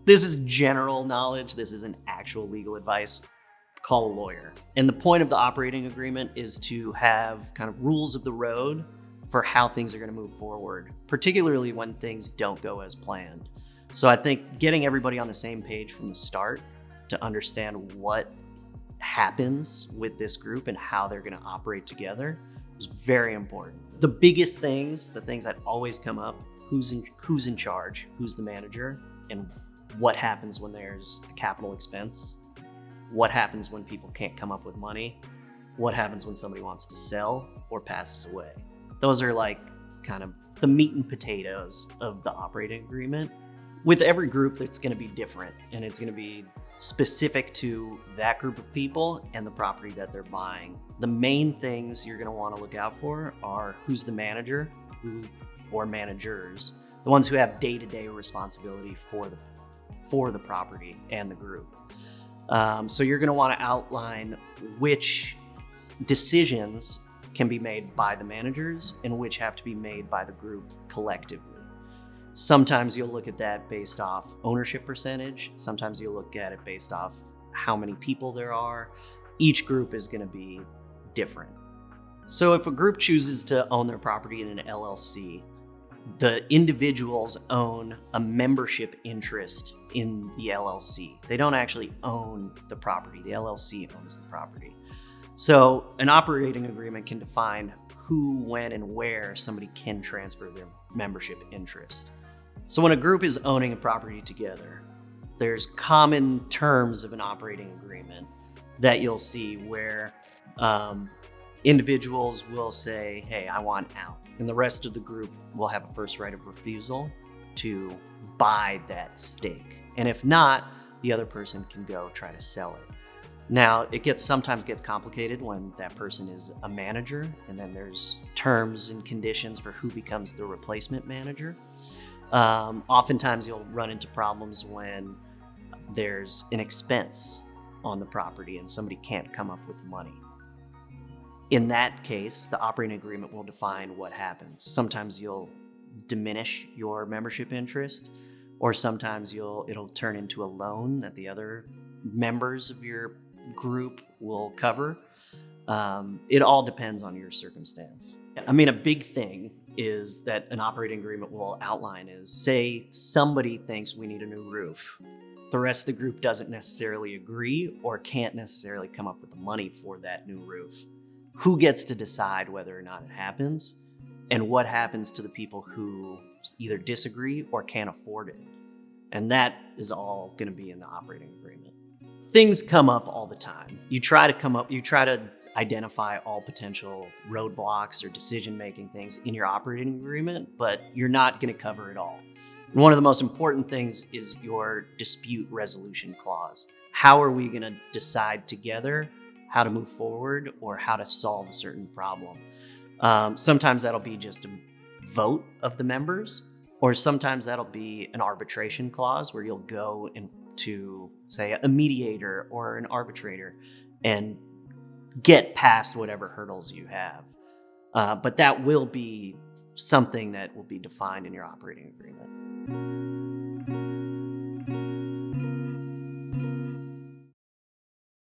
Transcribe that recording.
This is general knowledge. This isn't actual legal advice. Call a lawyer. And the point of the operating agreement is to have kind of rules of the road for how things are going to move forward, particularly when things don't go as planned. So I think getting everybody on the same page from the start to understand what happens with this group and how they're going to operate together is very important. The biggest things, the things that always come up, who's in charge, who's the manager, and what happens when there's a capital expense, what happens when people can't come up with money, what happens when somebody wants to sell or passes away. Those are like kind of the meat and potatoes of the operating agreement. With every group, that's going to be different, and it's going to be specific to that group of people and the property that they're buying. The main things you're going to want to look out for are who's the manager, or managers, the ones who have day-to-day responsibility for the property and the group. So you're going to want to outline which decisions can be made by the managers and which have to be made by the group collectively. Sometimes you'll look at that based off ownership percentage. Sometimes you'll look at it based off how many people there are. Each group is going to be different. So if a group chooses to own their property in an LLC, the individuals own a membership interest in the LLC. They don't actually own the property. The LLC owns the property. So an operating agreement can define who, when, and where somebody can transfer their membership interest. So when a group is owning a property together, there's common terms of an operating agreement that you'll see where individuals will say, hey, I want out. And the rest of the group will have a first right of refusal to buy that stake. And if not, the other person can go try to sell it. Now, it sometimes gets complicated when that person is a manager, and then there's terms and conditions for who becomes the replacement manager. Oftentimes you'll run into problems when there's an expense on the property and somebody can't come up with the money. In that case, the operating agreement will define what happens. Sometimes you'll diminish your membership interest, or sometimes it'll turn into a loan that the other members of your group will cover. It all depends on your circumstance. I mean, a big thing is that an operating agreement will outline is, say somebody thinks we need a new roof. The rest of the group doesn't necessarily agree or can't necessarily come up with the money for that new roof. Who gets to decide whether or not it happens, and what happens to the people who either disagree or can't afford it? And that is all going to be in the operating agreement. Things come up all the time. You try to identify all potential roadblocks or decision-making things in your operating agreement, but you're not going to cover it all. And one of the most important things is your dispute resolution clause. How are we going to decide together how to move forward or how to solve a certain problem? Sometimes that'll be just a vote of the members, or sometimes that'll be an arbitration clause where you'll go into, say, a mediator or an arbitrator and get past whatever hurdles you have. But that will be something that will be defined in your operating agreement.